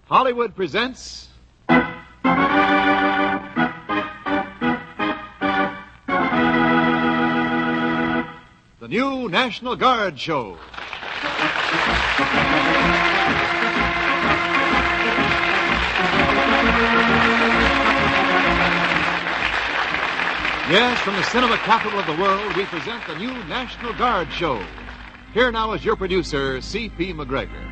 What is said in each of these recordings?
Hollywood presents... The new National Guard Show. Yes, from the cinema capital of the world, we present the new National Guard Show. Here now is your producer, C.P. McGregor.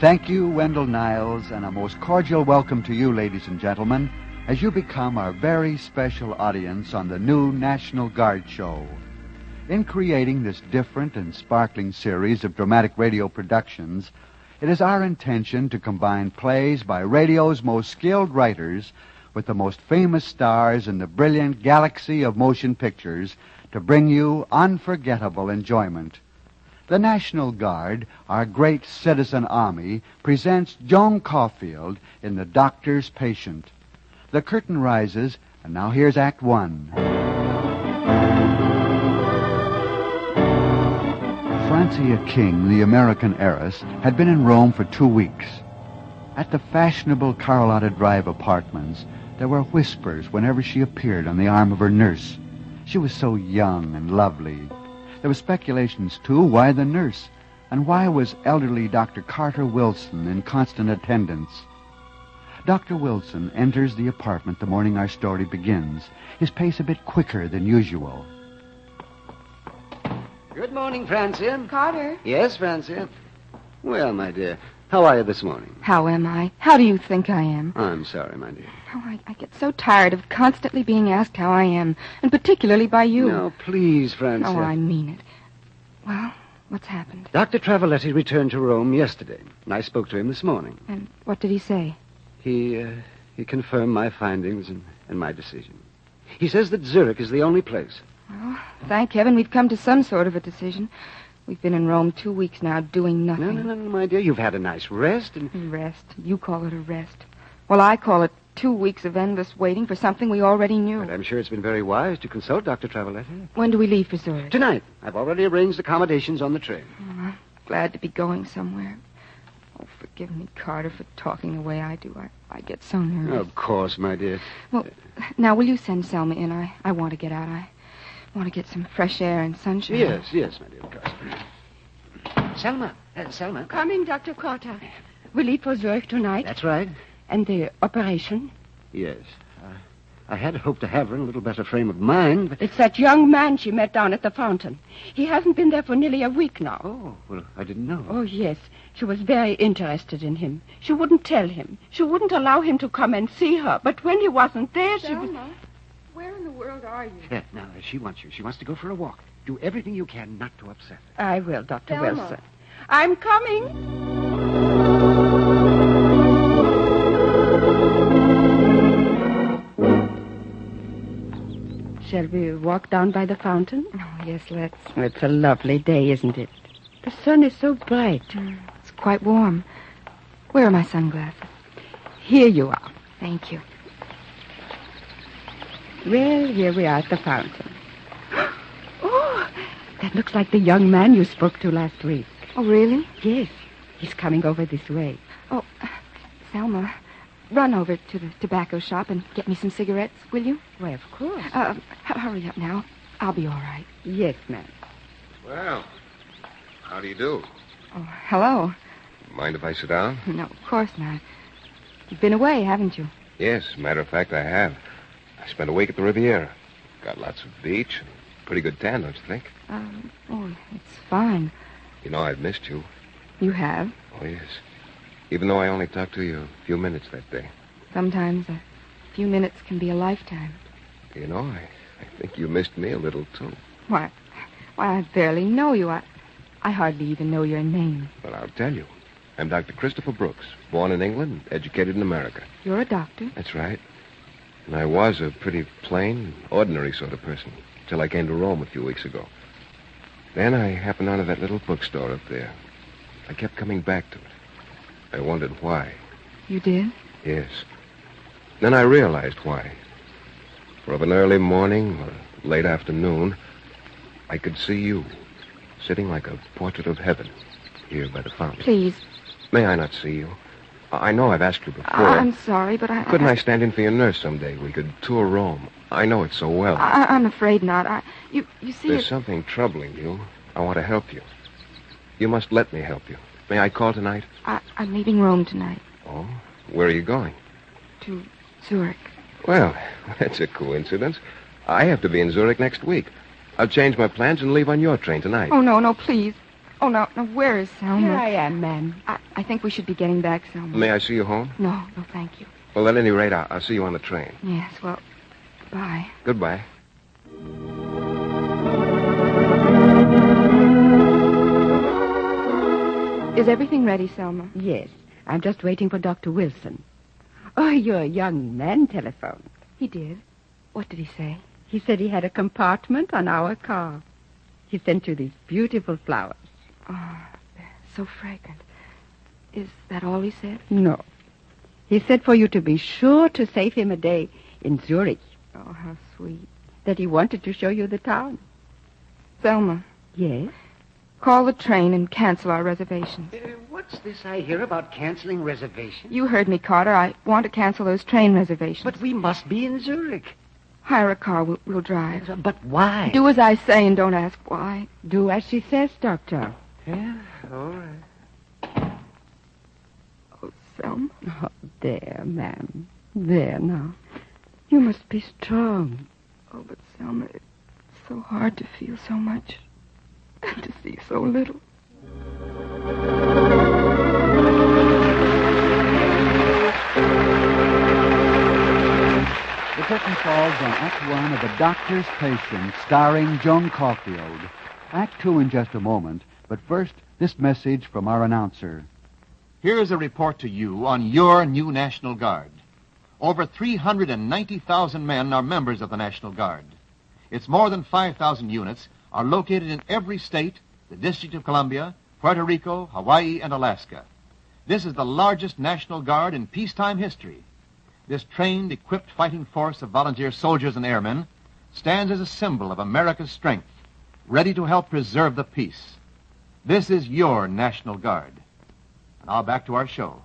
Thank you, Wendell Niles, and a most cordial welcome to you, ladies and gentlemen, as you become our very special audience on the new National Guard Show. In creating this different and sparkling series of dramatic radio productions, it is our intention to combine plays by radio's most skilled writers with the most famous stars in the brilliant galaxy of motion pictures to bring you unforgettable enjoyment. The National Guard, our great citizen army, presents Joan Caulfield in The Doctor's Patient. The curtain rises, and now here's Act One. Francia King, the American heiress, had been in Rome for 2 weeks. At the fashionable Carlotta Drive apartments, there were whispers whenever she appeared on the arm of her nurse. She was so young and lovely. There were speculations, too, why the nurse? And why was elderly Dr. Carter Wilson in constant attendance? Dr. Wilson enters the apartment the morning our story begins, his pace a bit quicker than usual. Good morning, Francia. Carter. Yes, Francia. Well, my dear, how are you this morning? How am I? How do you think I am? I'm sorry, my dear. Oh, I get so tired of constantly being asked how I am, and particularly by you. No, please, Francia. Oh, I mean it. Well, what's happened? Dr. Traveletti returned to Rome yesterday, and I spoke to him this morning. And what did he say? He confirmed my findings and my decision. He says that Zurich is the only place. Well, thank heaven we've come to some sort of a decision. We've been in Rome 2 weeks now doing nothing. No, my dear. You've had a nice rest and... Rest? You call it a rest. Well, I call it 2 weeks of endless waiting for something we already knew. But I'm sure it's been very wise to consult Dr. Traveletti. When do we leave for Zurich? Tonight. I've already arranged accommodations on the train. Oh, I'm glad to be going somewhere. Oh, forgive me, Carter, for talking the way I do. I get so nervous. Of course, my dear. Well, now, will you send Selma in? I want to get out. I want to get some fresh air and sunshine. Yes, my dear, of course. Selma. Come in, Dr. Carter. We leave for Zurich tonight. That's right. And the operation? Yes. I had hoped to have her in a little better frame of mind, but... It's that young man she met down at the fountain. He hasn't been there for nearly a week now. Oh, well, I didn't know. Oh, yes. She was very interested in him. She wouldn't tell him. She wouldn't allow him to come and see her. But when he wasn't there, she was... Selma, where in the world are you? Now, she wants you. She wants to go for a walk. Do everything you can not to upset her. I will, Dr. Selma. Wilson. I'm coming. Shall we walk down by the fountain? Oh, yes, let's. It's a lovely day, isn't it? The sun is so bright. It's quite warm. Where are my sunglasses? Here you are. Thank you. Well, here we are at the fountain. Oh, that looks like the young man you spoke to last week. Oh, really? Yes, he's coming over this way. Oh, Selma, run over to the tobacco shop and get me some cigarettes, will you? Why, of course. Hurry up now. I'll be all right. Yes, ma'am. Well, how do you do? Oh, hello. Mind if I sit down? No, of course not. You've been away, haven't you? Yes, matter of fact, I have. I spent a week at the Riviera. Got lots of beach and pretty good tan, don't you think? It's fine. You know, I've missed you. You have? Oh, yes. Even though I only talked to you a few minutes that day. Sometimes a few minutes can be a lifetime. You know, I think you missed me a little, too. Why, I barely know you. I hardly even know your name. But I'll tell you. I'm Dr. Christopher Brooks, born in England, educated in America. You're a doctor? That's right. And I was a pretty plain, ordinary sort of person, till I came to Rome a few weeks ago. Then I happened onto that little bookstore up there. I kept coming back to it. I wondered why. You did? Yes. Then I realized why. For of an early morning or late afternoon, I could see you, sitting like a portrait of heaven, here by the fountain. Please. May I not see you? I know I've asked you before. I'm sorry, but Couldn't I stand in for your nurse someday? We could tour Rome. I know it so well. I'm afraid not. You see, There's something troubling you. I want to help you. You must let me help you. May I call tonight? I'm leaving Rome tonight. Oh? Where are you going? To Zurich. Well, that's a coincidence. I have to be in Zurich next week. I'll change my plans and leave on your train tonight. Oh, no, please. Oh, no, where is Selma? Here I am, ma'am. I think we should be getting back, Selma. May I see you home? No, thank you. Well, at any rate, I'll see you on the train. Yes, well, bye. Goodbye. Is everything ready, Selma? Yes, I'm just waiting for Dr. Wilson. Oh, your young man telephoned. He did. What did he say? He said he had a compartment on our car. He sent you these beautiful flowers. Oh, they're so fragrant. Is that all he said? No. He said for you to be sure to save him a day in Zurich. Oh, how sweet. That he wanted to show you the town. Selma. Yes? Call the train and cancel our reservations. What's this I hear about canceling reservations? You heard me, Carter. I want to cancel those train reservations. But we must be in Zurich. Hire a car. We'll drive. But why? Do as I say and don't ask why. Do as she says, Doctor. Yeah, all right. Oh, Selma. Oh, there, ma'am. There now. You must be strong. Oh, but Selma, it's so hard to feel so much and to see so little. The curtain falls on Act 1 of A Doctor's Patient, starring Joan Caulfield. Act 2 in just a moment, but first, this message from our announcer. Here's a report to you on your new National Guard. Over 390,000 men are members of the National Guard. Its more than 5,000 units are located in every state, the District of Columbia, Puerto Rico, Hawaii, and Alaska. This is the largest National Guard in peacetime history. This trained, equipped fighting force of volunteer soldiers and airmen stands as a symbol of America's strength, ready to help preserve the peace. This is your National Guard. And now back to our show.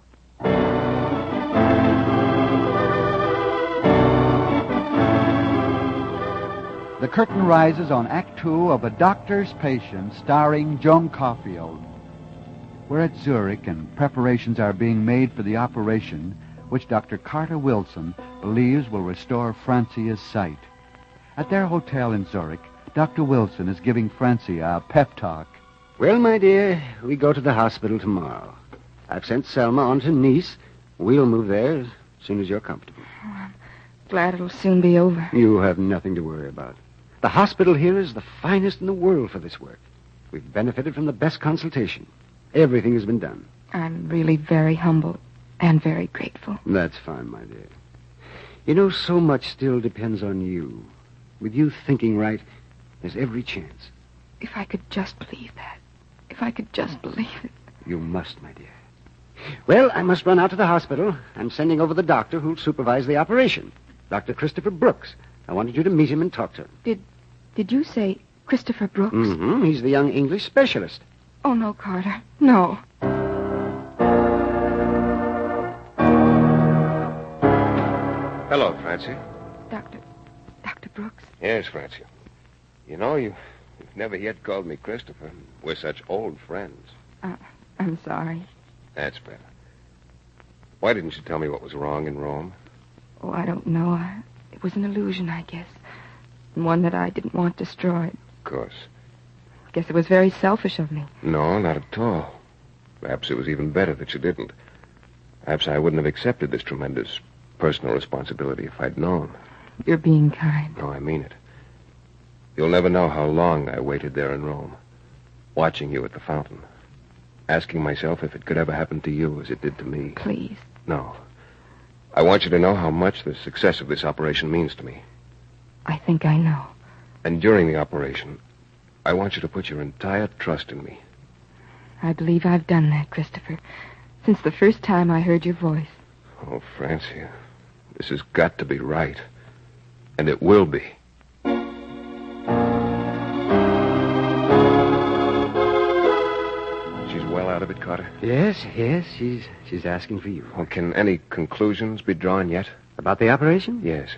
The curtain rises on Act 2 of A Doctor's Patient, starring Joan Caulfield. We're at Zurich, and preparations are being made for the operation which Dr. Carter Wilson believes will restore Francia's sight. At their hotel in Zurich, Dr. Wilson is giving Francia a pep talk. Well, my dear, we go to the hospital tomorrow. I've sent Selma on to Nice. We'll move there as soon as you're comfortable. Oh, I'm glad it'll soon be over. You have nothing to worry about. The hospital here is the finest in the world for this work. We've benefited from the best consultation. Everything has been done. I'm really very humble and very grateful. That's fine, my dear. You know, so much still depends on you. With you thinking right, there's every chance. If I could just believe that. If I could just believe it. You must, my dear. Well, I must run out to the hospital. I'm sending over the doctor who'll supervise the operation, Dr. Christopher Brooks. I wanted you to meet him and talk to him. Did you say Christopher Brooks? Mm-hmm. He's the young English specialist. Oh, no, Carter. No. Hello, Francie. Dr. Brooks? Yes, Francie. You know, you've never yet called me Christopher. We're such old friends. I'm sorry. That's better. Why didn't you tell me what was wrong in Rome? Oh, I don't know. It was an illusion, I guess. And one that I didn't want destroyed. Of course. I guess it was very selfish of me. No, not at all. Perhaps it was even better that you didn't. Perhaps I wouldn't have accepted this tremendous personal responsibility if I'd known. You're being kind. No, I mean it. You'll never know how long I waited there in Rome, watching you at the fountain, asking myself if it could ever happen to you as it did to me. Please. No. I want you to know how much the success of this operation means to me. I think I know. And during the operation, I want you to put your entire trust in me. I believe I've done that, Christopher, since the first time I heard your voice. Oh, Francia, this has got to be right. And it will be. She's well out of it, Carter? Carter? Yes, she's asking for you. Well, can any conclusions be drawn yet? About the operation? Yes.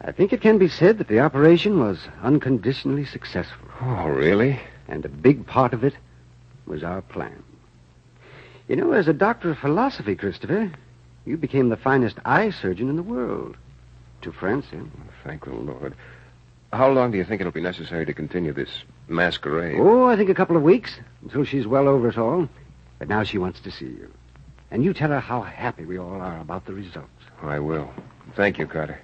I think it can be said that the operation was unconditionally successful. Oh, really? And a big part of it was our plan. You know, as a doctor of philosophy, Christopher, you became the finest eye surgeon in the world. To Francie. Thank the Lord. How long do you think it'll be necessary to continue this masquerade? Oh, I think a couple of weeks, until she's well over it all. But now she wants to see you. And you tell her how happy we all are about the results. I will. Thank you, Carter.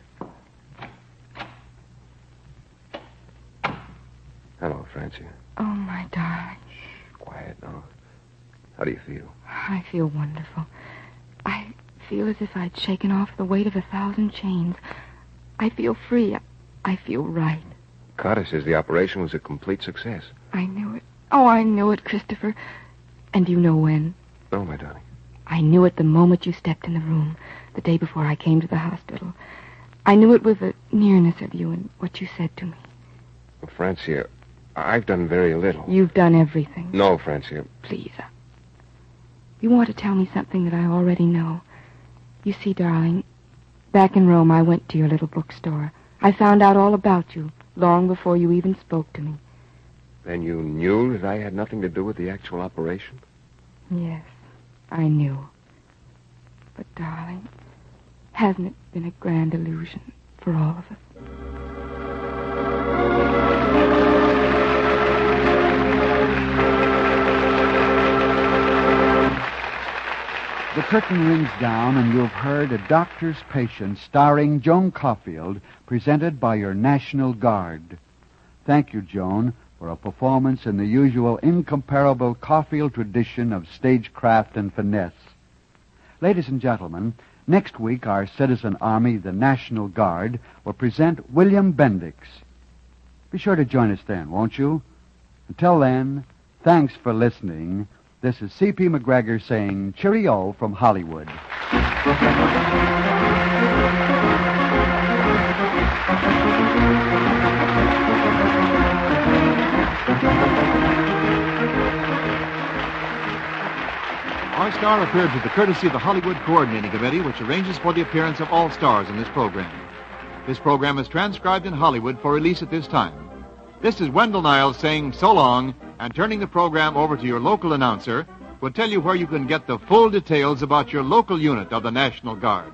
Hello, Francie. Oh, my darling. Quiet now. How do you feel? I feel wonderful. I feel as if I'd shaken off the weight of 1,000 chains. I feel free. I feel right. Carter says the operation was a complete success. I knew it. Oh, I knew it, Christopher. And do you know when? No, my darling. I knew it the moment you stepped in the room, the day before I came to the hospital. I knew it with the nearness of you and what you said to me. Francie, I've done very little. You've done everything. No, Francie. Please. You want to tell me something that I already know. You see, darling, back in Rome, I went to your little bookstore. I found out all about you long before you even spoke to me. Then you knew that I had nothing to do with the actual operation? Yes, I knew. But, darling, hasn't it been a grand illusion for all of us? The curtain rings down, and you've heard A Doctor's Patient, starring Joan Caulfield, presented by your National Guard. Thank you, Joan, for a performance in the usual incomparable Caulfield tradition of stagecraft and finesse. Ladies and gentlemen, next week our citizen army, the National Guard, will present William Bendix. Be sure to join us then, won't you? Until then, thanks for listening. This is C.P. McGregor saying cheerio from Hollywood. Our star appeared with the courtesy of the Hollywood Coordinating Committee, which arranges for the appearance of all stars in this program. This program is transcribed in Hollywood for release at this time. This is Wendell Niles saying so long, and turning the program over to your local announcer, who will tell you where you can get the full details about your local unit of the National Guard.